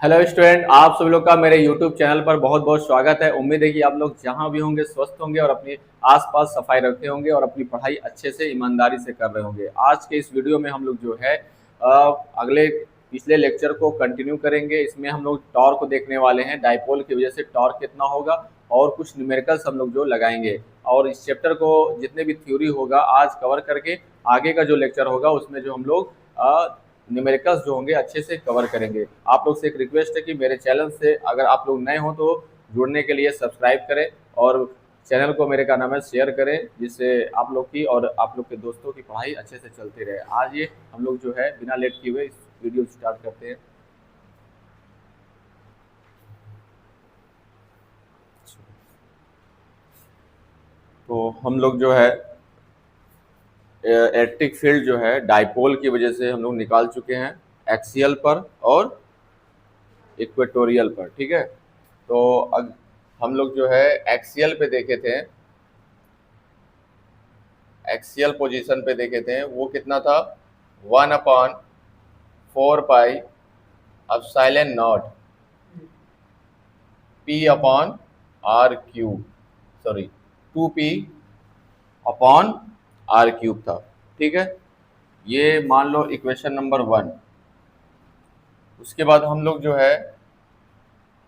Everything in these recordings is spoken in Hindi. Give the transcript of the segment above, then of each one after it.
हेलो स्टूडेंट, आप सभी लोग का मेरे यूट्यूब चैनल पर बहुत बहुत स्वागत है। उम्मीद है कि आप लोग जहां भी होंगे स्वस्थ होंगे और अपने आसपास सफाई रखते होंगे और अपनी पढ़ाई अच्छे से ईमानदारी से कर रहे होंगे। आज के इस वीडियो में हम लोग जो है अगले पिछले लेक्चर को कंटिन्यू करेंगे। इसमें हम लोग टॉर्क को देखने वाले हैं, डाइपोल की वजह से टॉर्क कितना होगा और कुछ न्यूमेरिकल्स हम लोग जो लगाएंगे। और इस चैप्टर को जितने भी थ्योरी होगा आज कवर करके आगे का जो लेक्चर होगा उसमें जो हम लोग न्यूमेरिकल्स जो होंगे अच्छे से कवर करेंगे। आप लोग से एक रिक्वेस्ट है कि मेरे चैनल से अगर आप लोग नए हो तो जुड़ने के लिए सब्सक्राइब करें और चैनल को मेरे का नाम है शेयर करें, जिससे आप लोग की और आप लोग के दोस्तों की पढ़ाई अच्छे से चलती रहे। आज ये हम लोग जो है बिना लेट किए हुए इस वीडियो स्टार्ट करते हैं। तो हम लोग जो है इलेक्ट्रिक फील्ड जो है डाइपोल की वजह से हम लोग निकाल चुके हैं, एक्सियल पर और इक्वेटोरियल पर। ठीक है, तो हम लोग जो है एक्सियल पे देखे थे, एक्सियल पोजीशन पे देखे थे, वो कितना था 1/4 pi epsilon naught p upon r cube, sorry 2p upon r cube था। ठीक है, ये मान लो इक्वेशन नंबर 1। उसके बाद हम लोग जो है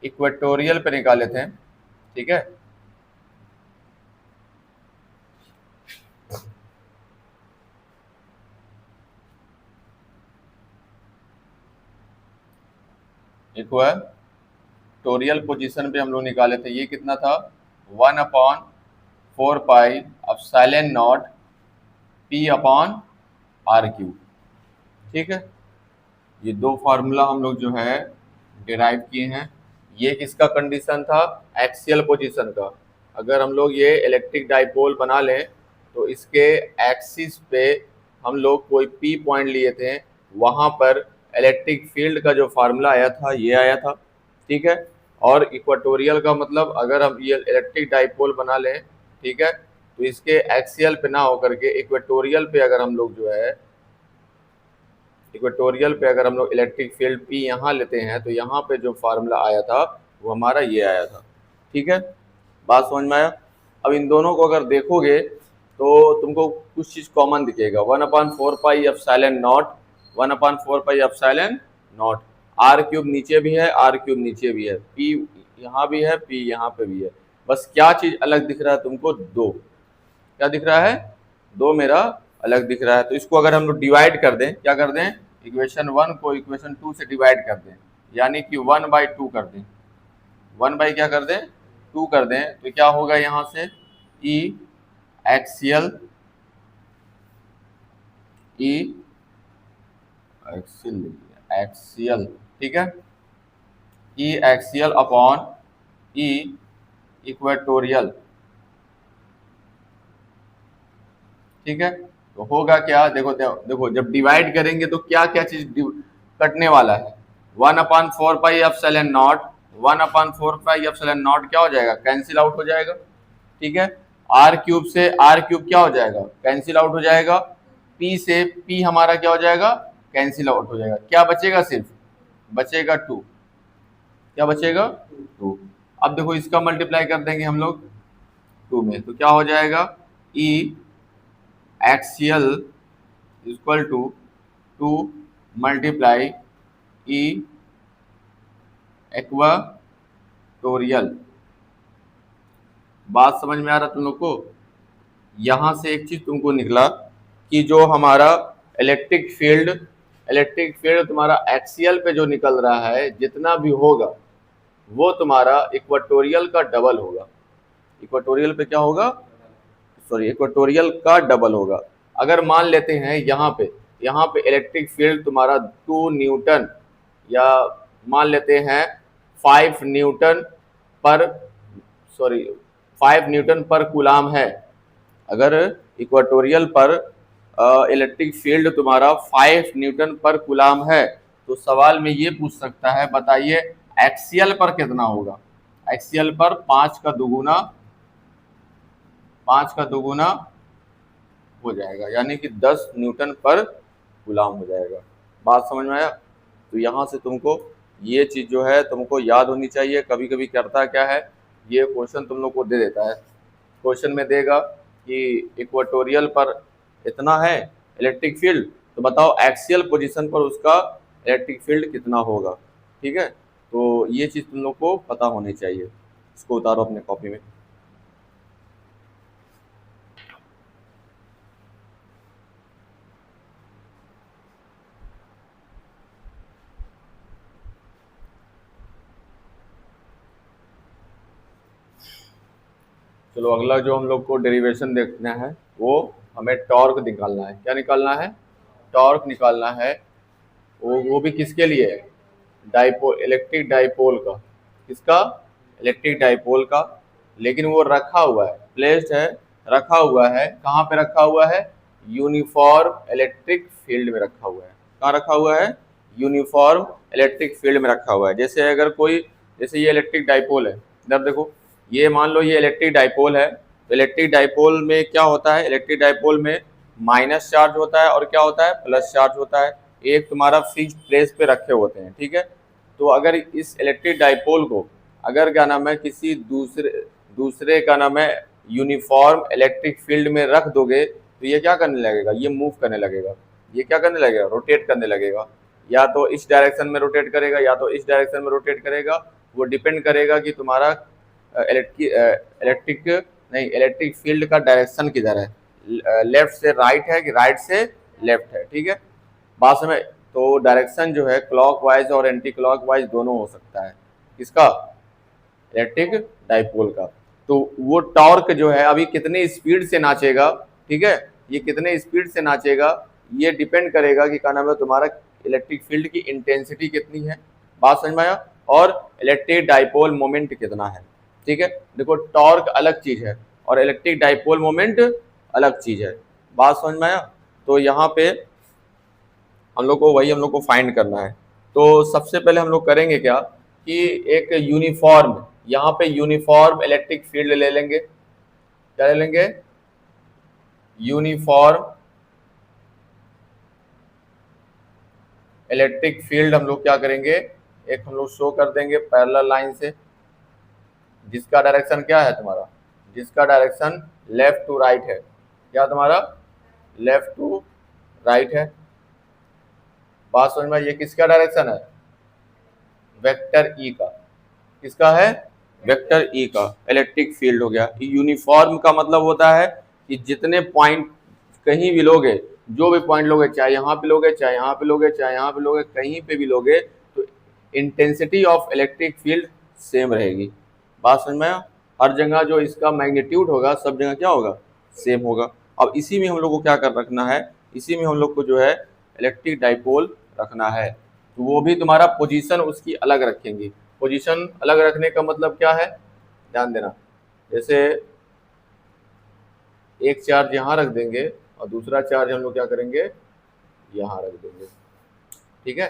इक्वेटोरियल पे निकाले थे। ठीक है, इक्वेटोरियल पोजीशन पे हम लोग निकाले थे, ये कितना था 1/4 pi epsilon naught p upon r cube. ठीक है, ये दो फार्मूला हम लोग जो है डिराइव किए हैं। ये किसका कंडीशन था, एक्सियल पोजीशन का। अगर हम लोग ये इलेक्ट्रिक डाइपोल बना लें तो इसके एक्सिस पे हम लोग कोई पी पॉइंट लिए थे, वहाँ पर इलेक्ट्रिक फील्ड का जो फार्मूला आया था ये आया था। ठीक है, और इक्वेटोरियल का मतलब अगर हम ये इलेक्ट्रिक डाइपोल बना लें, ठीक है, तो इसके एक्सियल पे ना होकर के इक्वेटोरियल पे अगर हम लोग जो है इक्वेटोरियल पे अगर हम लोग इलेक्ट्रिक फील्ड पी यहाँ लेते हैं तो यहाँ पे जो फार्मूला आया था वो हमारा ये आया था। ठीक है, बात समझ में आया। अब इन दोनों को अगर देखोगे तो तुमको कुछ चीज़ कॉमन दिखेगा, 1/4 pi epsilon naught, 1/4 pi epsilon naught. R cube नीचे भी है, आर क्यूब नीचे भी है, पी यहाँ भी है, पी यहाँ पे भी है। बस क्या चीज़ अलग दिख रहा है तुमको, दो। क्या दिख रहा है, दो मेरा अलग दिख रहा है। तो इसको अगर हम लोग डिवाइड कर दें, क्या कर दें, इक्वेशन 1 को इक्वेशन 2 से डिवाइड कर दें, यानी कि 1/2 कर दें, 1 बाई क्या कर दें 2 कर दें, तो क्या होगा यहाँ से ई एक्सियल, ई एक्सियल, ठीक है, ई एक्सियल अपॉन ई इक्वेटोरियल। ठीक है, तो होगा क्या, देखो देखो जब डिवाइड करेंगे तो क्या क्या चीज कटने वाला है, 1/4 pi epsilon naught, 1/4 pi epsilon not क्या हो जाएगा, कैंसिल आउट हो जाएगा। ठीक है, आर क्यूब से आर क्यूब क्या हो जाएगा, कैंसिल आउट हो जाएगा। पी से पी हमारा क्या हो जाएगा, कैंसिल आउट हो जाएगा। क्या बचेगा, सिर्फ बचेगा 2। क्या बचेगा 2। अब देखो इसका मल्टीप्लाई कर देंगे हम लोग 2 में, तो क्या हो जाएगा, E axial equal to 2 multiply E equatorial. बात समझ में आ रहा तुम लोग को। यहाँ से एक चीज तुमको निकला कि जो हमारा इलेक्ट्रिक फील्ड तुम्हारा एक्सियल पे जो निकल रहा है जितना भी होगा वो तुम्हारा इक्वेटोरियल का डबल होगा। इक्वेटोरियल पे क्या होगा, सॉरी इक्वेटोरियल का डबल होगा। अगर मान लेते हैं यहाँ पे इलेक्ट्रिक फील्ड तुम्हारा 2 न्यूटन या मान लेते हैं 5 न्यूटन पर, सॉरी 5 न्यूटन पर कूलाम है। अगर इक्वेटोरियल पर इलेक्ट्रिक फील्ड तुम्हारा 5 न्यूटन पर कूलाम है तो सवाल में ये पूछ सकता है, बताइए एक्सियल पर कितना होगा। एक्सियल पर 5 का दुगुना हो जाएगा, यानी कि 10 न्यूटन पर गुलाम हो जाएगा। बात समझ में आया। तो यहाँ से तुमको ये चीज़ जो है तुमको याद होनी चाहिए। कभी कभी करता क्या है, ये क्वेश्चन तुम लोग को दे देता है, क्वेश्चन में देगा कि इक्वेटोरियल पर इतना है इलेक्ट्रिक फील्ड, तो बताओ एक्सियल पोजीशन पर उसका इलेक्ट्रिक फील्ड कितना होगा। ठीक है, तो ये चीज़ तुम लोग को पता होनी चाहिए। इसको उतारो अपने कॉपी में। चलो अगला जो हम लोग को डेरिवेशन देखना है, वो हमें टॉर्क निकालना है। क्या निकालना है? टॉर्क निकालना है। वो भी किसके लिए है? डाइपोल, इलेक्ट्रिक डाइपोल का। किसका? इलेक्ट्रिक डाइपोल का। लेकिन वो रखा हुआ है, प्लेस्ड है, रखा हुआ है। कहाँ पे रखा हुआ है? यूनिफॉर्म इलेक्ट्रिक फील्ड में रखा हुआ है। कहाँ रखा हुआ है? यूनिफॉर्म इलेक्ट्रिक फील्ड में रखा हुआ है। जैसे अगर कोई, जैसे ये इलेक्ट्रिक डाइपोल है, इधर देखो, ये मान लो ये इलेक्ट्रिक डाइपोल है, तो इलेक्ट्रिक डाइपोल में क्या होता है? इलेक्ट्रिक डाइपोल में माइनस चार्ज होता है और क्या होता है? प्लस चार्ज होता है। एक तुम्हारा फिक्स्ड प्लेस पे रखे होते हैं। ठीक है, तो अगर इस इलेक्ट्रिक डाइपोल को अगर क्या नाम है किसी दूसरे दूसरे का नाम है यूनिफॉर्म इलेक्ट्रिक फील्ड में रख दोगे, तो ये क्या करने लगेगा? ये मूव करने लगेगा। ये क्या करने लगेगा? रोटेट करने लगेगा। या तो इस डायरेक्शन में रोटेट करेगा, या तो इस डायरेक्शन में रोटेट करेगा। वो डिपेंड करेगा कि तुम्हारा इलेक्ट्रिक नहीं, इलेक्ट्रिक फील्ड का डायरेक्शन किधर है, लेफ्ट से राइट है कि राइट से लेफ्ट है। ठीक है, बात समझ? तो डायरेक्शन जो है क्लॉकवाइज और एंटी क्लॉकवाइज दोनों हो सकता है। किसका? इलेक्ट्रिक डाइपोल का। तो वो टॉर्क जो है अभी कितने स्पीड से नाचेगा, ठीक है, ये कितने स्पीड से नाचेगा, ये डिपेंड करेगा कि क्या नाम है तुम्हारा इलेक्ट्रिक फील्ड की इंटेंसिटी कितनी है। बात समझ में आया? और इलेक्ट्रिक डाइपोल मोमेंट कितना है। ठीक है, देखो टॉर्क अलग चीज है और इलेक्ट्रिक डाइपोल मोमेंट अलग चीज है। बात समझ में आया? तो यहाँ पे हम लोग को हम लोग को फाइंड करना है। तो सबसे पहले हम लोग करेंगे क्या कि एक यूनिफॉर्म, यहाँ पे यूनिफॉर्म इलेक्ट्रिक फील्ड ले लेंगे। क्या ले लेंगे? यूनिफॉर्म इलेक्ट्रिक फील्ड हम लोग क्या करेंगे, एक हम लोग शो कर देंगे पैरेलल लाइन से, जिसका डायरेक्शन क्या है तुम्हारा, जिसका डायरेक्शन लेफ्ट टू राइट है। क्या तुम्हारा? लेफ्ट टू राइट है। बात समझ में? ये किसका डायरेक्शन है? वेक्टर ई का। किसका है? वेक्टर ई का इलेक्ट्रिक फील्ड हो गया। यूनिफॉर्म का मतलब होता है कि जितने पॉइंट कहीं भी लोगे, जो भी पॉइंट लोगे, चाहे यहाँ पे लोगे, चाहे यहाँ पे लोगे, चाहे यहाँ पे लोगे, कहीं पे भी लोगे, तो intensity of electric field same रहेगी। बात समझ में आया? हर जगह जो इसका मैग्नीट्यूड होगा, सब जगह क्या होगा? सेम होगा। अब इसी में हम लोग को क्या कर रखना है, इसी में हम लोग को जो है इलेक्ट्रिक डाइपोल रखना है। तो वो भी तुम्हारा पोजीशन उसकी अलग रखेंगे। पोजीशन अलग रखने का मतलब क्या है, ध्यान देना। जैसे एक चार्ज यहाँ रख देंगे और दूसरा चार्ज हम लोग क्या करेंगे, यहाँ रख देंगे। ठीक है,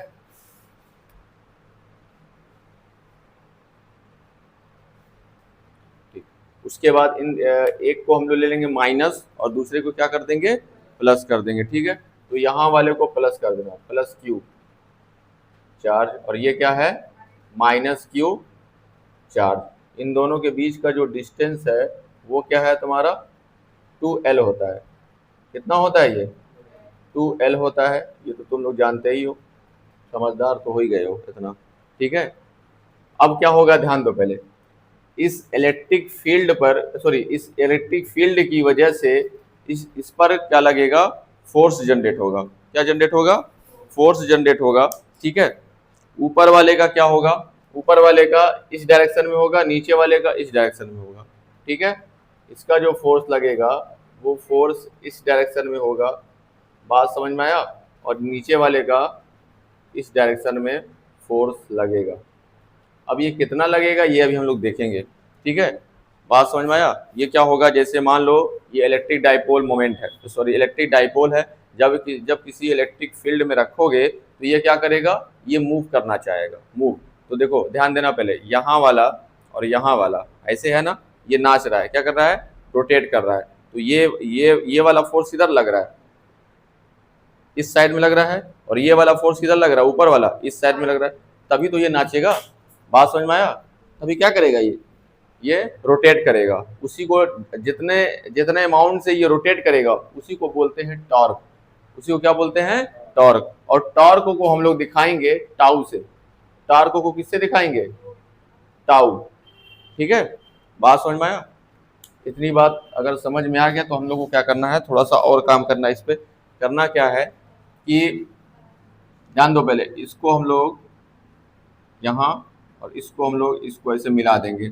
ठीक। उसके बाद इन एक को हम लोग ले लेंगे माइनस और दूसरे को क्या कर देंगे, प्लस कर देंगे। ठीक है, तो यहाँ वाले को प्लस कर देना, प्लस क्यू चार्ज, और ये क्या है, माइनस क्यू चार्ज। इन दोनों के बीच का जो डिस्टेंस है वो क्या है तुम्हारा, 2L होता है। कितना होता है ये? 2L होता है। ये तो तुम लोग जानते ही हो, समझदार तो हो ही गए हो इतना। ठीक है, अब क्या होगा, ध्यान दो पहले। इस इलेक्ट्रिक फील्ड पर, सॉरी, इस इलेक्ट्रिक फील्ड की वजह से इस पर क्या लगेगा, फोर्स जनरेट होगा। क्या जनरेट होगा? फोर्स जनरेट होगा। ठीक है, ऊपर वाले का क्या होगा, ऊपर वाले का इस डायरेक्शन में होगा, नीचे वाले का इस डायरेक्शन में होगा। ठीक है, इसका जो फोर्स लगेगा वो फोर्स इस डायरेक्शन में होगा। बात समझ में आया? और नीचे वाले का इस डायरेक्शन में फोर्स लगेगा। अब ये कितना लगेगा ये अभी हम लोग देखेंगे। ठीक है, बात समझ में आया? ये क्या होगा, जैसे मान लो ये इलेक्ट्रिक डाइपोल मोमेंट है, सॉरी इलेक्ट्रिक डाइपोल है। जब किसी इलेक्ट्रिक फील्ड में रखोगे तो ये क्या करेगा, ये मूव करना चाहेगा, मूव। तो देखो ध्यान देना, पहले यहाँ वाला और यहाँ वाला ऐसे है ना, ये नाच रहा है, क्या कर रहा है, रोटेट कर रहा है। तो ये वाला फोर्स इधर लग रहा है, इस साइड में लग रहा है, और ये वाला फोर्स किधर लग रहा है, ऊपर वाला इस साइड में लग रहा है। तभी तो ये नाचेगा। बात समझ में आया? तभी क्या करेगा ये रोटेट करेगा। उसी को जितने जितने अमाउंट से ये रोटेट करेगा उसी को बोलते हैं टॉर्क। उसी को क्या बोलते हैं? टॉर्क। और टॉर्क को हम लोग दिखाएंगे टाउ से। टॉर्क को किससे दिखाएंगे? टाउ। ठीक है, बात समझ में आया? इतनी बात अगर समझ में आ गया तो हम लोग को क्या करना है, थोड़ा सा और काम करना है। इस पे करना क्या है कि ध्यान दो, पहले इसको हम लोग यहाँ और इसको हम लोग इसको ऐसे मिला देंगे।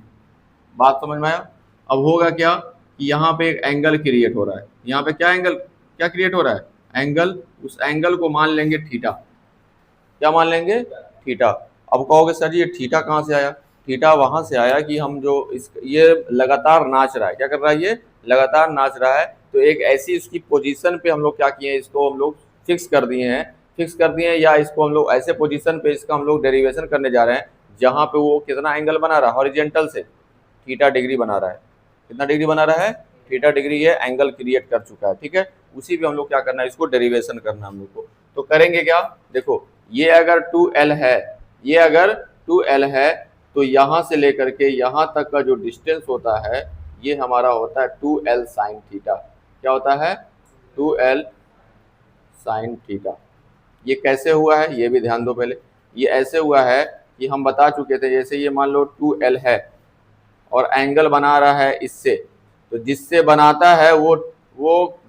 बात समझ में आया? अब होगा क्या कि यहाँ पे एक एंगल क्रिएट हो रहा है। यहाँ पे क्या क्रिएट हो रहा है? एंगल। उस एंगल को मान लेंगे थीटा। क्या मान लेंगे? थीटा। अब कहोगे सर जी ये थीटा कहाँ से आया? थीटा वहां से आया कि हम जो ये लगातार नाच रहा है। क्या कर रहा है? ये लगातार नाच रहा है। तो एक ऐसी इसकी पोजीशन पे हम लोग क्या किए हैं, इसको हम लोग फिक्स कर दिए हैं, या इसको हम लोग ऐसे पोजीशन पे इसका हम लोग डेरिवेशन करने जा रहे हैं जहाँ पे वो कितना एंगल बना रहा है? हॉरिजेंटल से थीटा डिग्री बना रहा है। कितना डिग्री बना रहा है? थीटा डिग्री ये एंगल क्रिएट कर चुका है। ठीक है, उसी पे हम लोग क्या करना है, इसको डेरिवेशन करना है हम लोग को। तो करेंगे क्या, देखो ये अगर 2L है, ये अगर 2L है तो यहाँ से लेकर के यहाँ तक का जो डिस्टेंस होता है ये हमारा होता है 2L साइन थीटा। क्या होता है? 2L sine theta. ये कैसे हुआ है ये भी ध्यान दो पहले। ये ऐसे हुआ है कि हम बता चुके थे, जैसे ये मान लो 2L है और एंगल बना रहा है इससे, तो जिससे बनाता है वो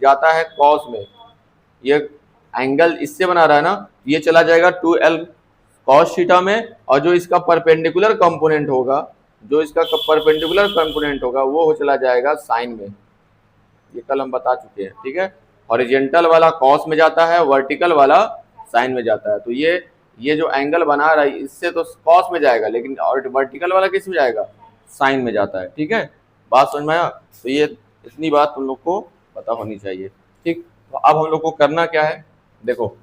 जाता है कॉस में। ये एंगल इससे बना रहा है ना, ये चला जाएगा 2L कॉस थीटा में, और जो इसका परपेंडिकुलर कंपोनेंट होगा, वो हो चला जाएगा साइन में। ये कल हम बता चुके हैं। ठीक है, हॉरिजेंटल वाला कॉस में जाता है, वर्टिकल वाला साइन में जाता है। तो ये जो एंगल बना रहा है इससे तो कॉस में जाएगा, लेकिन वर्टिकल वाला किस में जाएगा? साइन में जाता है। ठीक है, बात समझ में आया? तो ये इतनी बात तुम लोग को पता होनी चाहिए। ठीक, तो अब हम लोग को करना क्या है, देखो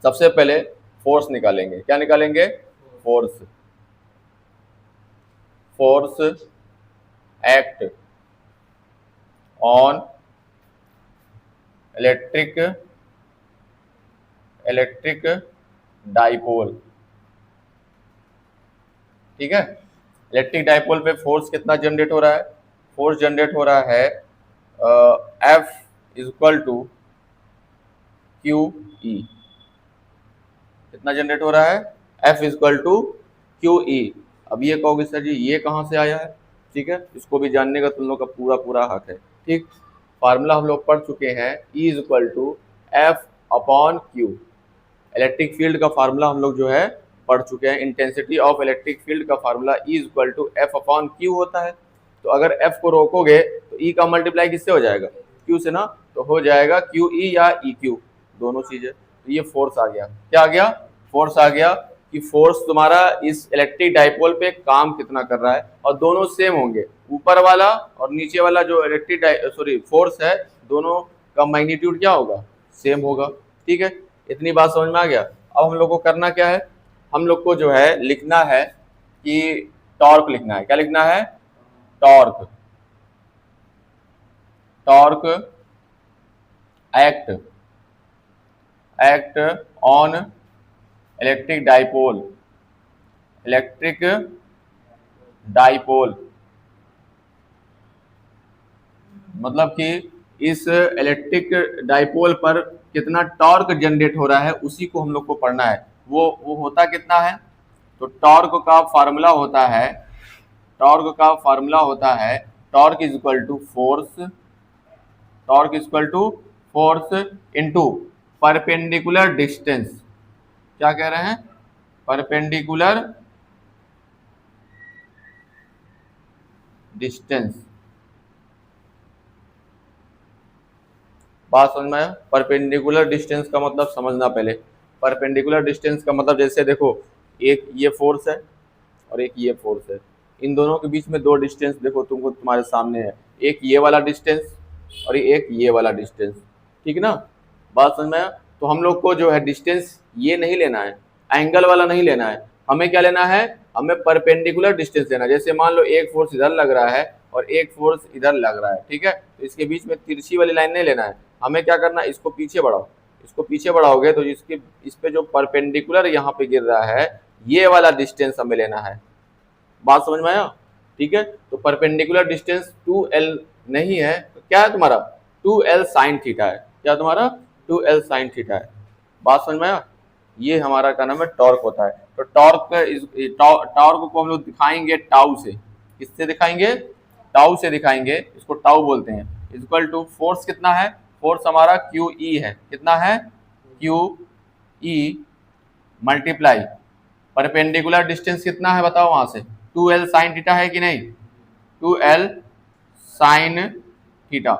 सबसे पहले फोर्स निकालेंगे। क्या निकालेंगे? Force act on electric dipole. ठीक है, इलेक्ट्रिक डाइपोल पे फोर्स कितना जनरेट हो रहा है? फोर्स जनरेट हो रहा है F इक्वल टू QE। कितना जनरेट हो रहा है? F equal to QE। अब ये कहोगे सर जी ये कहाँ से आया है? ठीक है, इसको भी जानने का तुम लोग का पूरा हक है। ठीक, फार्मूला हम लोग पढ़ चुके हैं, E equal to F upon Q। Electric field का फार्मूला हम लोग जो है पढ़ चुके हैं। इंटेंसिटी ऑफ इलेक्ट्रिक फील्ड का formula E equal to F upon Q होता है। तो अगर F को रोकोगे तो E का मल्टीप्लाई किससे हो जाएगा? Q से ना, तो हो जाएगा QE या EQ, दोनों चीजें। तो ये फोर्स आ गया। क्या आ गया? फोर्स आ गया कि फोर्स तुम्हारा इस इलेक्ट्रिक डाइपोल पे काम कितना कर रहा है, और दोनों सेम होंगे। ऊपर वाला और नीचे वाला जो फोर्स है, दोनों का मैग्नीट्यूड क्या होगा? सेम होगा। ठीक है, इतनी बात समझ में आ गया। अब हम लोग को करना क्या है, हम लोग को जो है लिखना है कि टॉर्क लिखना है। क्या लिखना है? Torque act on electric dipole. मतलब कि इस इलेक्ट्रिक डाइपोल पर कितना टॉर्क जनरेट हो रहा है उसी को हम लोग को पढ़ना है। वो होता कितना है? तो टॉर्क का फार्मूला होता है torque is equal to force into perpendicular distance. क्या कह रहे हैं? Perpendicular distance. बात समझ में आया? परपेंडिकुलर डिस्टेंस का मतलब समझना पहले। परपेंडिकुलर डिस्टेंस का मतलब जैसे देखो एक ये फोर्स है और एक ये फोर्स है, इन दोनों के बीच में दो डिस्टेंस देखो तुमको तुम्हारे सामने है, एक ये वाला डिस्टेंस और एक ये वाला डिस्टेंस। ठीक ना, बात समझ में आया? तो हम लोग को जो है डिस्टेंस ये नहीं लेना है, एंगल वाला नहीं लेना है, हमें क्या लेना है? हमें परपेंडिकुलर डिस्टेंस लेना है। जैसे मान लो एक फोर्स इधर लग रहा है और एक फोर्स इधर लग रहा है। ठीक है, तो इसके बीच में तिरछी वाली लाइन नहीं लेना है, हमें क्या करना है? इसको पीछे बढ़ाओगे तो इस पे जो परपेंडिकुलर यहाँ पे गिर रहा है ये वाला डिस्टेंस हमें लेना है। बात समझ में आया? ठीक है, तो परपेंडिकुलर डिस्टेंस 2l नहीं है तो क्या है तुम्हारा 2l साइन थीटा है। क्या तुम्हारा 2l साइन थीटा है। बात समझ में आया? ये हमारा क्या नाम है टॉर्क होता है। तो टॉर्क को हम लोग दिखाएंगे टाउ से। किससे दिखाएंगे? टाउ से दिखाएंगे, इसको टाउ बोलते हैं। इक्वल टू फोर्स कितना है? फोर्स हमारा क्यू ई है। कितना है? Q E multiply perpendicular distance कितना है बताओ वहां से 2l साइन थीटा है कि नहीं? 2l sine theta.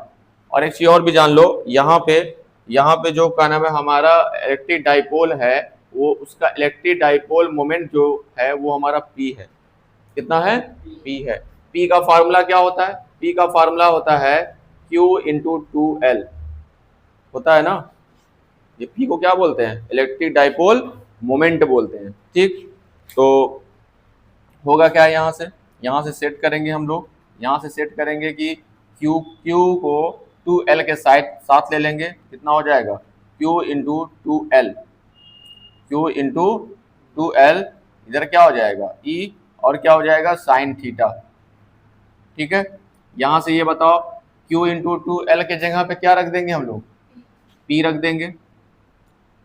और एक चीज और भी जान लो, यहाँ पे जो क्या नाम है हमारा इलेक्ट्रिक डाइपोल है, वो उसका इलेक्ट्रिक डाइपोल मोमेंट जो है वो हमारा p है। कितना है? p है। p का फार्मूला क्या होता है? p का फार्मूला होता है q इंटू 2l होता है ना। ये p को क्या बोलते हैं? इलेक्ट्रिक डाइपोल मोमेंट बोलते हैं। ठीक, तो होगा क्या यहाँ से सेट करेंगे हम लोग। यहाँ से सेट करेंगे कि q को 2l के साथ ले लेंगे। कितना हो जाएगा? q into 2l, q into 2l इधर क्या हो जाएगा e और क्या हो जाएगा साइन थीटा। ठीक है, यहाँ से ये बताओ q इंटू 2l के जगह पे क्या रख देंगे हम लोग? p रख देंगे।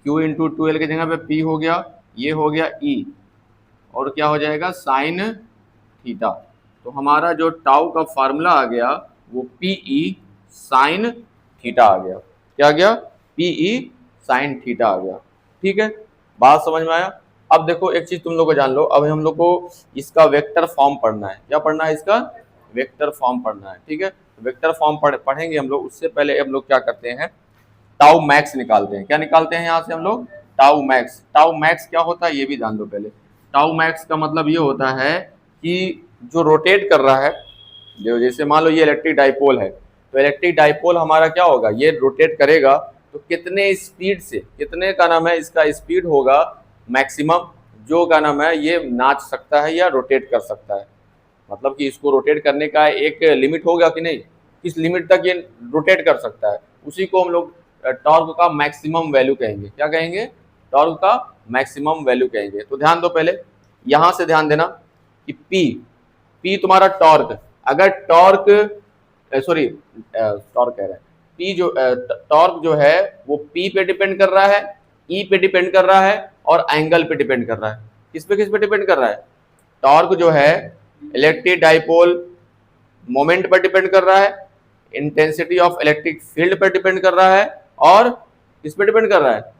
q इंटू 2l के जगह पे p हो गया, ये हो गया e और क्या हो जाएगा साइन थीटा। तो हमारा जो टाउ का फार्मूला आ गया वो PE साइन थीटा आ गया। क्या आ गया? PE साइन थीटा आ गया। ठीक है, बात समझ में आया? अब देखो एक चीज तुम लोग को जान लो, अब हम लोग को इसका वेक्टर फॉर्म पढ़ना है। क्या पढ़ना है? इसका वेक्टर फॉर्म पढ़ना है। ठीक है, वेक्टर फॉर्म पढ़ेंगे हम लोग। उससे पहले हम लोग क्या करते हैं टाउ मैक्स निकालते हैं। क्या निकालते हैं यहाँ से हम लोग? Tau max. टाउ मैक्स क्या होता है ये भी जान लो पहले। टाउ मैक्स का मतलब ये होता है कि जो रोटेट कर रहा है, जो जैसे मान लो ये इलेक्ट्रिक डाइपोल है, तो इलेक्ट्रिक डाइपोल हमारा क्या होगा? ये रोटेट करेगा तो कितने स्पीड से, कितने का नाम है इसका स्पीड होगा मैक्सिमम, जो का नाम है ये नाच सकता है या रोटेट कर सकता है। मतलब कि इसको रोटेट करने का एक लिमिट होगा कि नहीं, किस लिमिट तक ये रोटेट कर सकता है, उसी को हम लोग टॉर्क का मैक्सिमम वैल्यू कहेंगे। क्या कहेंगे? टॉर्क का मैक्सिमम वैल्यू कहेंगे। तो ध्यान दो पहले, यहाँ से ध्यान देना कि P तुम्हारा टॉर्क, अगर टॉर्क टॉर्क कह रहा है P जो टॉर्क जो है वो P पे डिपेंड कर रहा है, E पे डिपेंड कर रहा है और एंगल पे डिपेंड कर रहा है। किस पे डिपेंड कर रहा है? टॉर्क जो है इलेक्ट्रिक डाइपोल मोमेंट पर डिपेंड कर रहा है, इंटेंसिटी ऑफ इलेक्ट्रिक फील्ड पर डिपेंड कर रहा है और किस पे डिपेंड कर रहा है?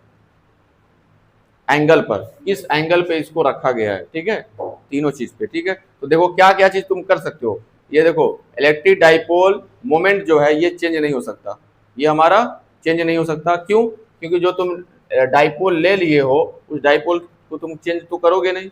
एंगल पर। किस एंगल पे इसको रखा गया है। ठीक है, तीनों चीज पे। ठीक है, तो देखो क्या क्या चीज तुम कर सकते हो। ये देखो इलेक्ट्रिक डाइपोल मोमेंट जो है ये चेंज नहीं हो सकता, ये हमारा चेंज नहीं हो सकता। क्यों? क्योंकि जो तुम डाइपोल ले लिए हो उस डाइपोल को तुम चेंज तो करोगे नहीं।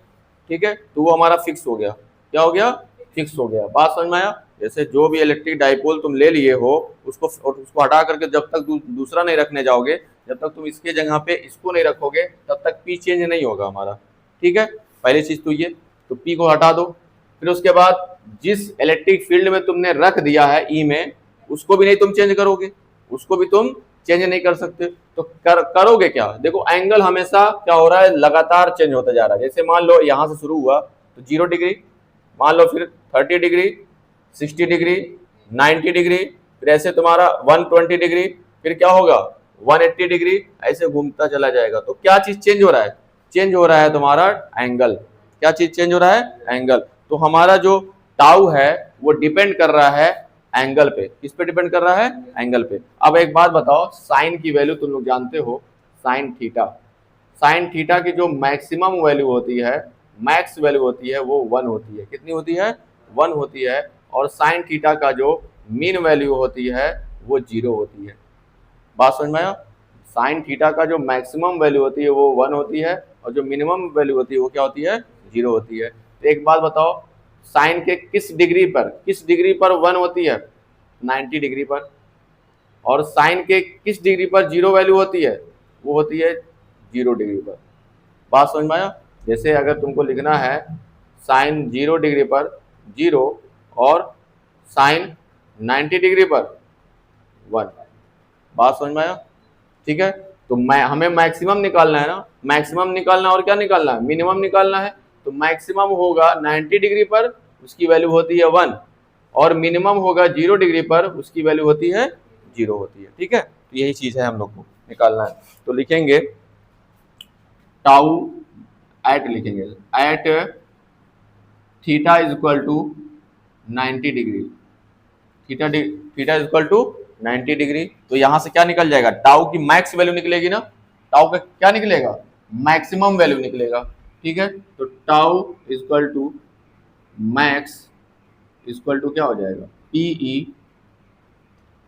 ठीक है, तो वो हमारा फिक्स हो गया। क्या हो गया? फिक्स हो गया। बात समझ में आया? जैसे जो भी इलेक्ट्रिक डाइपोल तुम ले लिए हो उसको हटा करके जब तक दूसरा नहीं रखने जाओगे, जब तक तुम इसके जगह पे इसको नहीं रखोगे तब तक P चेंज नहीं होगा हमारा। ठीक है, पहली चीज तो ये, तो P को हटा दो। फिर उसके बाद जिस इलेक्ट्रिक फील्ड में तुमने रख दिया है E में, उसको भी नहीं तुम चेंज करोगे, उसको भी तुम चेंज नहीं कर सकते। तो करोगे क्या? देखो एंगल हमेशा क्या हो रहा है, लगातार चेंज होता जा रहा है। जैसे मान लो यहाँ से शुरू हुआ तो 0 डिग्री, मान लो फिर 30 डिग्री, 60 डिग्री, 90 डिग्री, फिर ऐसे तुम्हारा 120 डिग्री, फिर क्या होगा 180 डिग्री, ऐसे घूमता चला जाएगा। तो क्या चीज चेंज हो रहा है? चेंज हो रहा है तुम्हारा एंगल। क्या चीज चेंज हो रहा है? एंगल। तो हमारा जो टाउ है वो डिपेंड कर रहा है एंगल पे। किस पे डिपेंड कर रहा है? एंगल पे। अब एक बात बताओ, साइन की वैल्यू तुम लोग जानते हो, साइन थीटा। साइन थीटा की जो मैक्सिमम वैल्यू होती है, मैक्स वैल्यू होती है वो 1 होती है। कितनी होती है? 1 होती है। और साइन थीटा का जो मीन वैल्यू होती है वो 0 होती है। बात समझ में आया? साइन थीटा का जो मैक्सिमम वैल्यू होती है वो 1 होती है और जो मिनिमम वैल्यू होती है वो क्या होती है? 0 होती है। तो एक बात बताओ, साइन के किस डिग्री पर 1 होती है? 90 डिग्री पर। और साइन के किस डिग्री पर 0 वैल्यू होती है? वो होती है 0 डिग्री पर। बात समझ में आया? जैसे अगर तुमको लिखना है साइन 0 डिग्री पर 0 और साइन 90 डिग्री पर 1। बात समझ में आया? ठीक है, तो हमें मैक्सिमम निकालना है ना, मैक्सिमम निकालना और क्या निकालना है? मिनिमम निकालना है। तो मैक्सिमम होगा 90 डिग्री पर, उसकी वैल्यू होती है 1, और मिनिमम होगा 0 डिग्री पर, उसकी वैल्यू होती है 0 होती है। ठीक है, तो यही चीज है हम लोग को निकालना है। तो लिखेंगे टाउ एट, लिखेंगे at theta is equal to 90 degree, theta is equal to 90 degree. तो यहां से क्या निकल जाएगा, टाउ की मैक्स वैल्यू निकलेगी ना, टाउ का क्या निकलेगा, मैक्सिमम वैल्यू निकलेगा। ठीक है, तो tau is equal to max equal to क्या हो जाएगा, पीई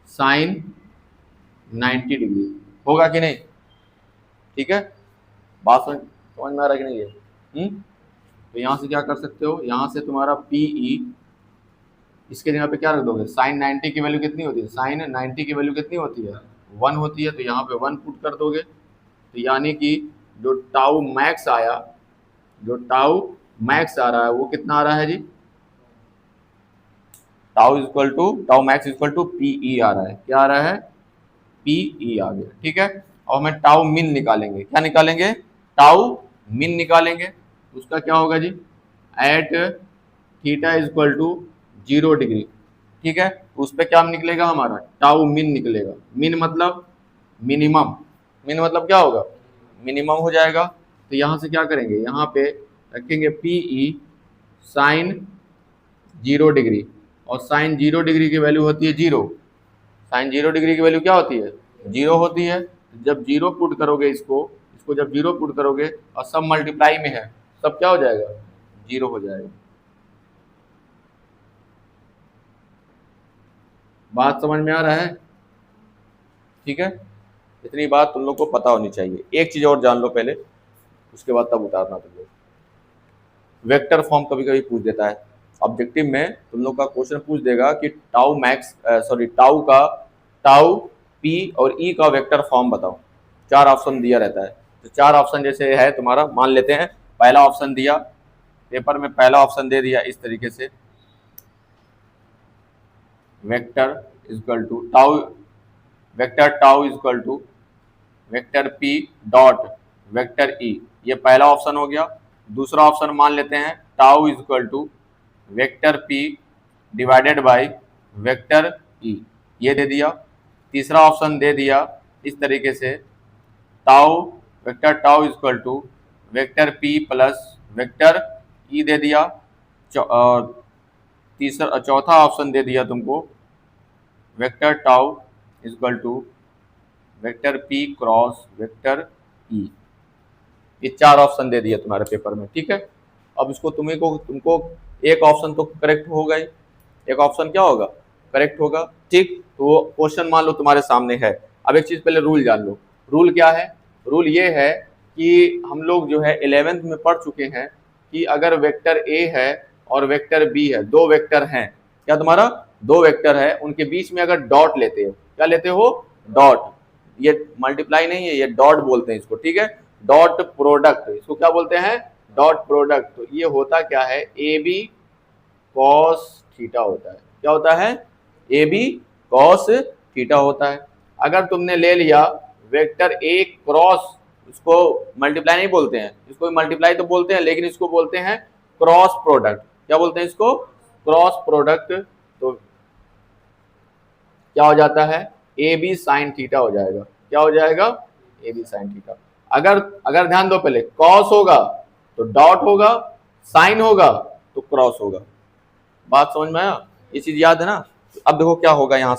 साइन 90 डिग्री, होगा कि नहीं। ठीक है, बात समझ में आ रहा है कि नहीं है। तो यहां से क्या कर सकते हो, यहां से तुम्हारा पीई, इसके जगह पे क्या रख दोगे, साइन 90 की वैल्यू कितनी होती है, साइन 90 की वैल्यू कितनी होती है, 1 होती है, तो यहाँ पे 1 पुट कर दोगे। तो यानी कि जो टाउ मैक्स आया, जो टाउ मैक्स आ रहा है वो कितना आ रहा है जी, tau max equal to PE आ रहा है, क्या आ रहा है, पीई आ गया। ठीक है, और हमें टाउ मिन निकालेंगे, क्या निकालेंगे, टाउ मिन निकालेंगे। उसका क्या होगा जी, at theta equal to 0 degree. ठीक है, उस पर क्या निकलेगा हमारा, टाउ मिन निकलेगा। मिन मतलब मिनिमम, मिन मतलब क्या होगा, मिनिमम हो जाएगा। तो यहाँ से क्या करेंगे, यहाँ पे रखेंगे पीई साइन 0 डिग्री, और साइन 0 डिग्री की वैल्यू होती है 0, साइन 0 डिग्री की वैल्यू क्या होती है, 0 होती है। जब 0 पुट करोगे इसको इसको जब 0 पुट करोगे और सब मल्टीप्लाई में है, सब क्या हो जाएगा, 0 हो जाएगा। बात समझ में आ रहा है। ठीक है, इतनी बात तुम लोग को पता होनी चाहिए। एक चीज और जान लो पहले, उसके बाद तब उतारना तुम लोग। वेक्टर फॉर्म कभी कभी पूछ देता है ऑब्जेक्टिव में, तुम लोग का क्वेश्चन पूछ देगा कि टाउ मैक्स टाउ का टाउ पी और ई का वेक्टर फॉर्म बताओ। 4 ऑप्शन दिया रहता है, तो 4 ऑप्शन जैसे है तुम्हारा, मान लेते हैं पहला ऑप्शन दिया, पेपर में पहला ऑप्शन दे दिया इस तरीके से, vector equal to tau, vector tau equal to vector p dot vector E, ये पहला ऑप्शन हो गया। दूसरा ऑप्शन मान लेते हैं tau equal to vector p divided by vector E, ये दे दिया। तीसरा ऑप्शन दे दिया इस तरीके से, tau vector tau equal to vector P plus vector E दे दिया। तीसरा चौथा ऑप्शन दे दिया तुमको vector tau equal to vector P cross vector E, ये 4 ऑप्शन दे दिए तुम्हारे पेपर में। ठीक है, अब इसको तुमको एक ऑप्शन तो करेक्ट होगा ही, एक ऑप्शन क्या होगा, करेक्ट होगा। ठीक, तो क्वेश्चन मान लो तुम्हारे सामने है। अब एक चीज पहले रूल जान लो, रूल क्या है, रूल ये है कि हम लोग जो है 11th में पढ़ चुके हैं कि अगर वेक्टर ए है और वेक्टर बी है, 2 वेक्टर हैं, क्या तुम्हारा 2 वेक्टर है, उनके बीच में अगर डॉट लेते हो, क्या लेते हो, डॉट, ये मल्टीप्लाई नहीं है, ये डॉट बोलते हैं इसको। ठीक है, डॉट प्रोडक्ट, इसको क्या बोलते हैं, डॉट प्रोडक्ट। तो ये होता क्या है, ए बी कॉस थीटा होता है, क्या होता है, ए बी कॉस थीटा होता है। अगर तुमने ले लिया वेक्टर ए क्रॉस, इसको मल्टीप्लाई नहीं बोलते हैं, इसको मल्टीप्लाई तो बोलते हैं लेकिन इसको बोलते हैं क्रॉस प्रोडक्ट, क्या बोलते हैं इसको, क्रॉस प्रोडक्ट। तो क्या हो जाता है, ए बी साइन थीटा हो जाएगा, क्या हो जाएगा, ए बी साइन थीटा। अगर अगर ध्यान दो, पहले कॉस होगा तो डॉट होगा, साइन होगा तो क्रॉस होगा। बात समझ में आया, ये चीज याद है ना। अब देखो क्या होगा, यहां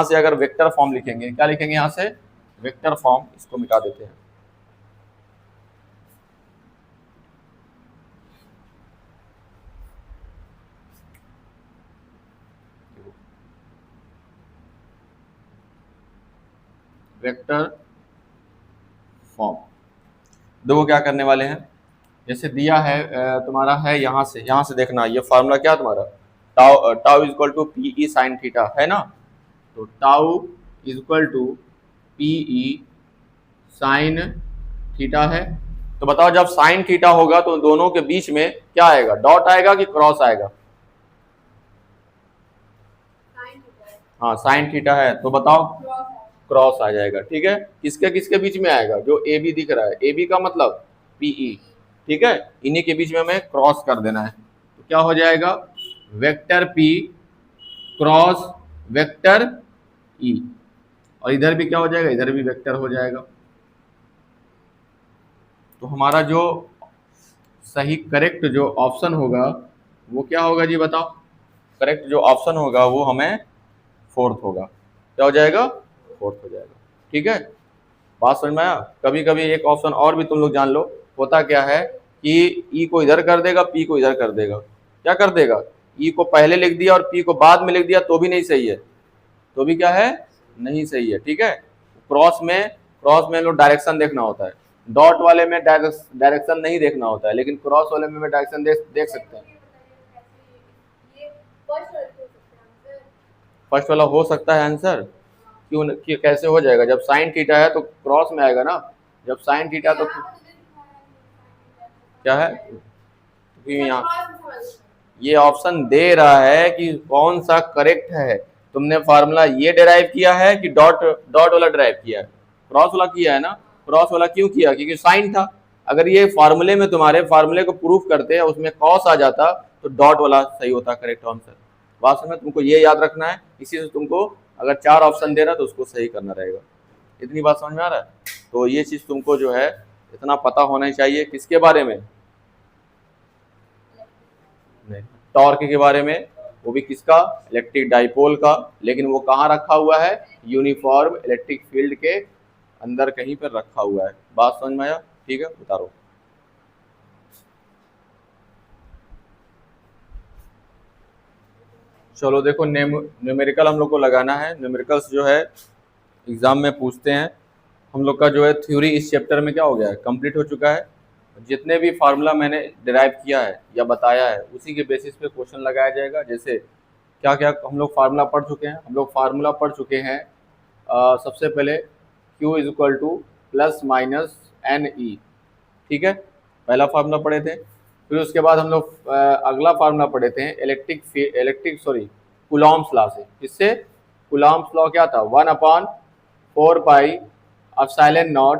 से अगर वेक्टर फॉर्म लिखेंगे, क्या लिखेंगे यहां से, वेक्टर फॉर्म, इसको मिटा देते हैं। वेक्टर फॉर्म देखो क्या करने वाले हैं, जैसे दिया है तुम्हारा है, यहाँ से देखना, ये फार्मूला क्या तुम्हारा, tau tau equal to p E sine theta है ना। तो tau equal to p E sine theta है। तो बताओ जब साइन थीटा होगा तो दोनों के बीच में क्या आएगा, डॉट आएगा कि क्रॉस आएगा, हाँ साइन थीटा है, तो बताओ क्रॉस आ जाएगा। ठीक है, किसके किसके बीच में आएगा, जो ए बी दिख रहा है, ए बी का मतलब पीई, ठीक है, इन्हीं के बीच में हमें क्रॉस कर देना है। तो क्या हो जाएगा, vector P cross vector E, और इधर भी क्या हो जाएगा, इधर भी वेक्टर हो जाएगा। तो हमारा जो सही करेक्ट जो ऑप्शन होगा वो क्या होगा जी बताओ। करेक्ट जो ऑप्शन होगा वो हमें फोर्थ होगा। क्या हो जाएगा, फोर्थ हो जाएगा। ठीक है, बात समझ में आया। कभी कभी एक ऑप्शन और भी तुम लोग जान लो, होता क्या है कि ई को इधर कर देगा, पी को इधर कर देगा। क्या कर देगा, ई को पहले लिख दिया और पी को बाद में लिख दिया तो भी नहीं सही है, तो भी क्या है, नहीं सही है। ठीक है, क्रॉस में लोग डायरेक्शन देखना होता है, डॉट वाले में डायरेक्शन नहीं देखना होता है, लेकिन क्रॉस वाले में डायरेक्शन देख सकते हैं। फर्स्ट वाला हो सकता है आंसर, क्यों कैसे हो जाएगा, जब साइन थीटा है तो क्रॉस में आएगा ना, जब साइन थीटा तो क्या है, यहाँ ये ऑप्शन दे रहा है कि कौन सा करेक्ट है। तुमने फार्मूला ये डिराइव किया है कि डॉट वाला डिराइव किया है, क्रॉस वाला किया है ना। क्रॉस वाला क्यों किया, क्योंकि साइन था। अगर ये फार्मूले में तुम्हारे फार्मूले को प्रूफ करते हैं उसमें कॉस आ जाता तो डॉट वाला सही होता करेक्ट आंसर। वास्तव में तुमको ये याद रखना है, इसी से तुमको अगर 4 ऑप्शन दे रहा है तो उसको सही करना रहेगा। इतनी बात समझ में आ रहा है। तो ये चीज तुमको जो है इतना पता होना चाहिए, किसके बारे में, टॉर्क के बारे में, वो भी किसका, इलेक्ट्रिक डाइपोल का। लेकिन वो कहाँ रखा हुआ है, यूनिफॉर्म इलेक्ट्रिक फील्ड के अंदर कहीं पर रखा हुआ है। बात समझ में आया। ठीक है, उतारो। चलो देखो, न्यूमेरिकल हम लोग को लगाना है। न्यूमेरिकल्स जो है एग्जाम में पूछते हैं। हम लोग का जो है थ्योरी इस चैप्टर में क्या हो गया है, कंप्लीट हो चुका है। जितने भी फार्मूला मैंने डिराइव किया है या बताया है उसी के बेसिस पे क्वेश्चन लगाया जाएगा। जैसे क्या क्या हम लोग फार्मूला पढ़ चुके हैं, हम लोग फार्मूला पढ़ चुके हैं सबसे पहले Q is equal two plus minus NE। ठीक है, पहला फार्मूला पढ़े थे। फिर उसके बाद हम लोग अगला फार्मूला पढ़े थे कुलॉम्स लॉ से। किससे, कुलॉम्स लॉ क्या था, 1/4 pi epsilon naught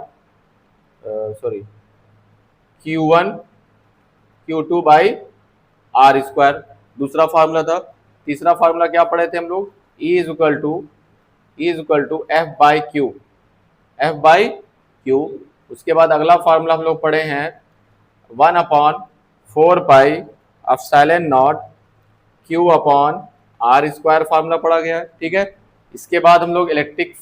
Q1 Q2 by R square, दूसरा फार्मूला था। तीसरा फार्मूला क्या पढ़े थे हम लोग, E is equal to F by Q। उसके बाद अगला फार्मूला हम लोग पढ़े हैं 1/4 pi epsilon not Q/R square formula पढ़ा गया है। ठीक है, इसके बाद हम लोग इलेक्ट्रिक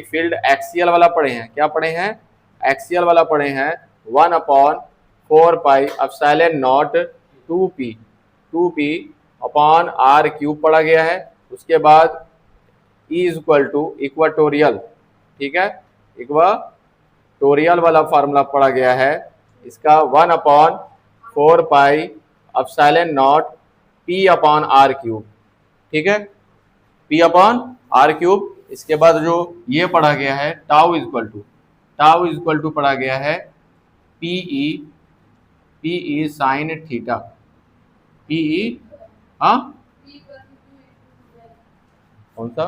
फील्ड एक्सियल वाला पढ़े हैं। क्या पढ़े हैं, एक्सियल वाला पढ़े हैं 1/4 pi epsilon naught 2p upon R cube पढ़ा गया है। उसके बाद E is equal to equatorial, ठीक है, इक्वाटोरियल वाला फार्मूला पढ़ा गया है। इसका 1/4 pi epsilon not P/R cube. ठीक है, P/R क्यूब। इसके बाद जो ये पढ़ा गया है टाउ इज इक्वल टू पढ़ा गया है PE साइन थीटा। PE हाँ कौन सा,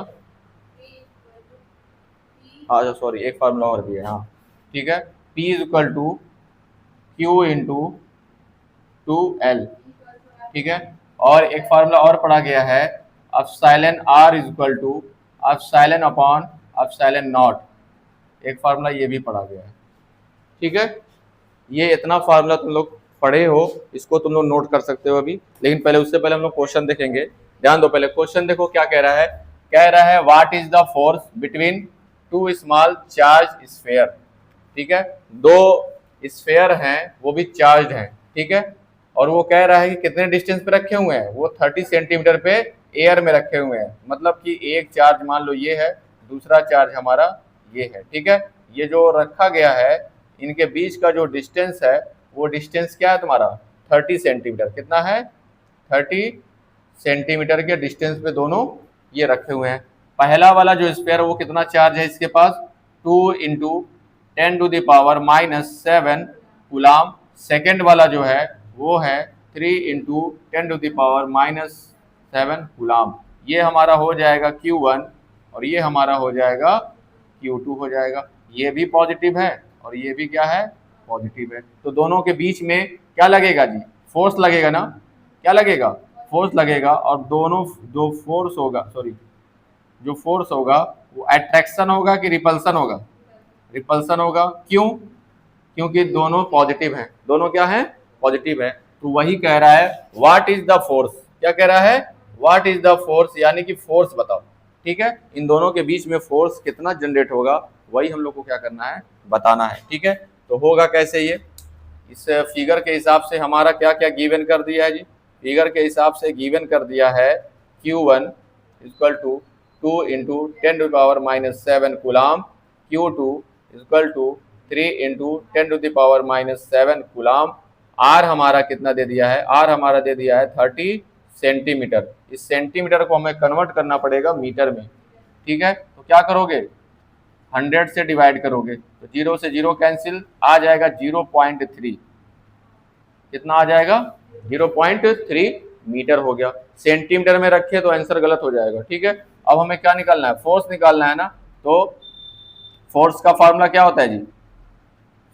अच्छा सॉरी एक फार्मूला और भी है, हाँ ठीक है। P is equal to Q into 2L। ठीक है, और एक फार्मूला और पढ़ा गया है epsilon R is equal to epsilon upon epsilon naught. एक फार्मूला ये भी पढ़ा गया है। ठीक है, ये इतना फार्मूला तुम लोग पढ़े हो, इसको तुम लोग नोट कर सकते हो अभी। लेकिन पहले उससे पहले हम लोग क्वेश्चन देखेंगे। ध्यान दो, पहले क्वेश्चन देखो क्या कह रहा है। कह रहा है what is the force between 2 small charge sphere. ठीक है, 2 स्फीयर हैं वो भी चार्ज हैं। ठीक है, और वो कह रहा है कि कितने डिस्टेंस पे रखे हुए हैं, वो 30 सेंटीमीटर पे एयर में रखे हुए हैं। मतलब कि एक चार्ज मान लो ये है, दूसरा चार्ज हमारा ये है। ठीक है, ये जो रखा गया है इनके बीच का जो डिस्टेंस है वो डिस्टेंस क्या है तुम्हारा 30 सेंटीमीटर। कितना है, 30 सेंटीमीटर के डिस्टेंस पे दोनों ये रखे हुए हैं। पहला वाला जो स्फीयर वो कितना चार्ज है इसके पास, 2 × 10⁻⁻7 कूलाम। सेकेंड वाला जो है वो है 3 × 10⁻⁻7 कूलाम। ये हमारा हो जाएगा Q1 और ये हमारा हो जाएगा Q2 हो जाएगा। ये भी पॉजिटिव है और ये भी क्या है, पॉजिटिव है। तो दोनों के बीच में क्या लगेगा जी, फोर्स लगेगा ना, क्या लगेगा, फोर्स लगेगा। और दोनों जो फोर्स होगा, सॉरी, जो फोर्स होगा वो अट्रैक्शन होगा कि रिपल्सन होगा, रिपल्सन होगा। क्यों, क्योंकि दोनों पॉजिटिव हैं, दोनों क्या है, पॉजिटिव है। तो वही कह रहा है व्हाट इज द फोर्स, क्या कह रहा है, व्हाट इज द फोर्स, यानी कि फोर्स बताओ। ठीक है, इन दोनों के बीच में फोर्स कितना जनरेट होगा, वही हम लोग को क्या करना है, बताना है। ठीक है, तो होगा कैसे ये, इस फिगर के हिसाब से हमारा क्या क्या गिवन कर दिया है जी, फिगर के हिसाब से गिवन कर दिया है Q1 equal to 2 into 10⁻⁻7 coulomb, Q2 equal to 3 into 10⁻⁻7 coulomb. R हमारा कितना दे दिया है, आर हमारा दे दिया है 30 सेंटीमीटर। इस सेंटीमीटर को हमें कन्वर्ट करना पड़ेगा मीटर में। ठीक है, तो क्या करोगे, 100 से डिवाइड करोगे तो 0 से 0 कैंसिल, आ जाएगा 0.3, कितना आ जाएगा, 0.3 मीटर हो गया। सेंटीमीटर में रखे तो आंसर गलत हो जाएगा। ठीक है, अब हमें क्या निकालना है, फोर्स निकालना है ना। तो फोर्स का फार्मूला क्या होता है जी,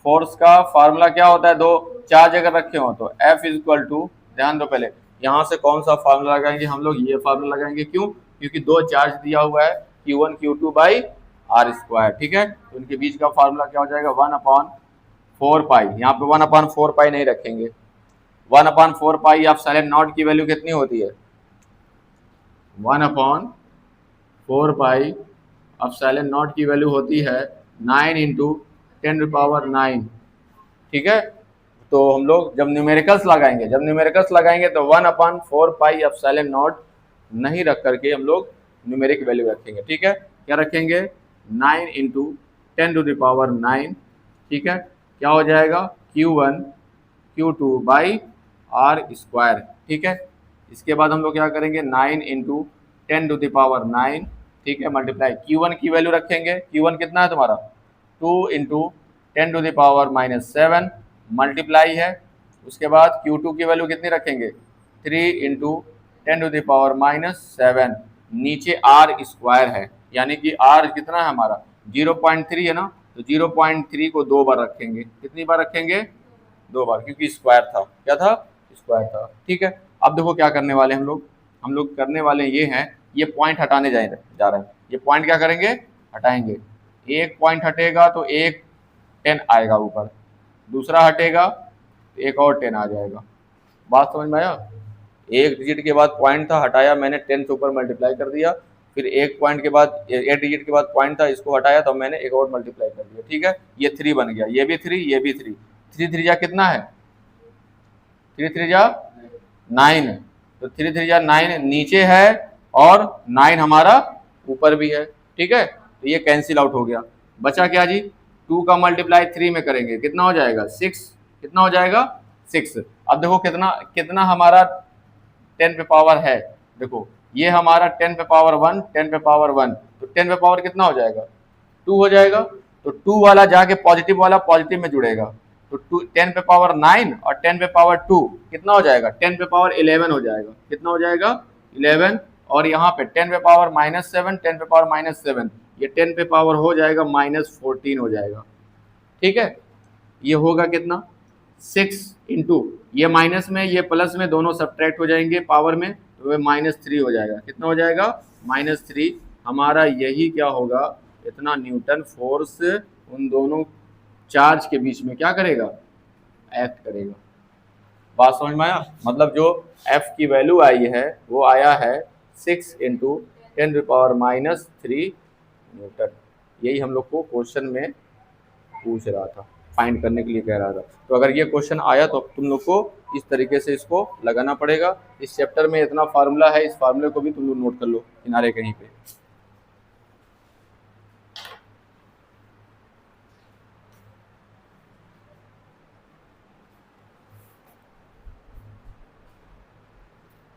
फोर्स का फार्मूला क्या होता है, दो चार्ज अगर रखे हो तो F इक्वल टू, ध्यान दो पहले यहाँ से कौन सा फार्मूला लगाएंगे हम लोग, ये फार्मूला लगाएंगे। क्यों, क्योंकि दो चार्ज दिया हुआ है Q1 Q2 by are square. ठीक है, तो उनके बीच का फार्मूला क्या हो जाएगा, 1/4 पाई। यहाँ पे 1/4 पाई नहीं रखेंगे, 1/4 पाई आप साइलेंट नॉट की वैल्यू कितनी होती है, 1/4 पाई अब साइलेंट नॉट की वैल्यू होती है 9 इंटू 10⁻9। ठीक है, तो हम लोग जब न्यूमेरिकल्स लगाएंगे तो 1/4 पाई अब साइलेंट नॉट नहीं रख करके हम लोग न्यूमेरिक वैल्यू रखेंगे। ठीक है, क्या रखेंगे, 9 इंटू 10⁻9। ठीक है, क्या हो जाएगा, Q1 Q2 by are square. ठीक है, इसके बाद हम लोग क्या करेंगे, 9 इंटू 10⁻9। ठीक है, मल्टीप्लाई Q1 की वैल्यू रखेंगे, Q1 कितना है तुम्हारा, 2 इंटू 10⁻7 मल्टीप्लाई है। उसके बाद Q2 की वैल्यू कितनी रखेंगे, 3 इंटू 10⁻7, नीचे आर स्क्वायर है, यानी कि आर कितना है हमारा 0.3 है ना, तो 0.3 को 2 बार रखेंगे, कितनी बार रखेंगे, 2 बार, क्योंकि स्क्वायर था, क्या था, स्क्वायर था। ठीक है, अब देखो क्या करने वाले हम लोग करने वाले ये हैं, ये पॉइंट हटाने जा रहे हैं, ये पॉइंट क्या करेंगे, हटाएंगे। एक पॉइंट हटेगा तो एक 10 आएगा ऊपर, दूसरा हटेगा तो एक और 10 आ जाएगा। बात समझ में आया, एक डिजिट के बाद पॉइंट था, हटाया मैंने, 10 से ऊपर मल्टीप्लाई कर दिया, फिर एक पॉइंट के बाद एक डिजिट के बाद पॉइंट था, इसको हटाया तो मैंने एक और मल्टीप्लाई कर दिया। ठीक है, ये 3 बन गया, ये भी 3, ये भी 3, 3 3 जा कितना है, 3 3 जा 9, तो 3 3 जा 9 नीचे है और 9 हमारा ऊपर भी है। ठीक है, तो ये कैंसिल आउट हो गया, बचा क्या जी, 2 का मल्टीप्लाई 3 में करेंगे, कितना हो जाएगा 6, कितना हो जाएगा 6। अब देखो कितना कितना हमारा 10 पे पावर है, देखो ये हमारा 10 पे पावर 1, 10 पे पावर 1, तो 10 पे पावर कितना हो जाएगा, 2 हो जाएगा। तो 2 वाला जाके पॉजिटिव वाला पॉजिटिव में जुड़ेगा, तो 10 पे पावर 9 और 10 पे पावर 2 कितना हो जाएगा, 10 पे पावर 11 हो जाएगा, कितना हो जाएगा 11। और यहाँ पे 10 पे पावर -7, 10 पे पावर -7, ये 10 पे पावर हो जाएगा -14 हो जाएगा। ठीक है, ये होगा कितना 6 इंटू, ये माइनस में ये प्लस में दोनों सब्ट्रैक्ट हो जाएंगे पावर में, तो ये -3 हो जाएगा, कितना हो जाएगा -3। हमारा यही क्या होगा, इतना न्यूटन फोर्स उन दोनों चार्ज के बीच में क्या करेगा, एक्ट करेगा। बात समझ में आया, मतलब जो F की वैल्यू आई है वो आया है 6 इंटू 10⁻³ न्यूटन। यही हम लोग को क्वेश्चन में पूछ रहा था, फाइंड करने के लिए कह रहा था। तो अगर ये क्वेश्चन आया तो तुम लोग को इस तरीके से इसको लगाना पड़ेगा। इस चैप्टर में इतना फार्मूला है, इस फार्मूले को भी तुम लोग नोट कर लो किनारे कहीं पे।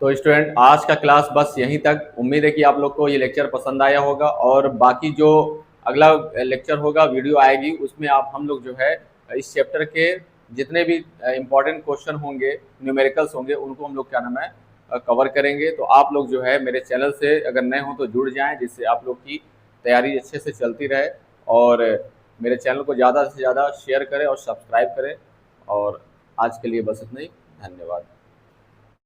तो स्टूडेंट आज का क्लास बस यहीं तक। उम्मीद है कि आप लोग को ये लेक्चर पसंद आया होगा, और बाकी जो अगला लेक्चर होगा, वीडियो आएगी, उसमें आप हम लोग जो है इस चैप्टर के जितने भी इम्पोर्टेंट क्वेश्चन होंगे, न्यूमेरिकल्स होंगे, उनको हम लोग क्या नाम है कवर करेंगे। तो आप लोग जो है मेरे चैनल से अगर नए हो तो जुड़ जाएं, जिससे आप लोग की तैयारी अच्छे से चलती रहे। और मेरे चैनल को ज़्यादा से ज़्यादा शेयर करें और सब्सक्राइब करें। और आज के लिए बस इतना ही। धन्यवाद।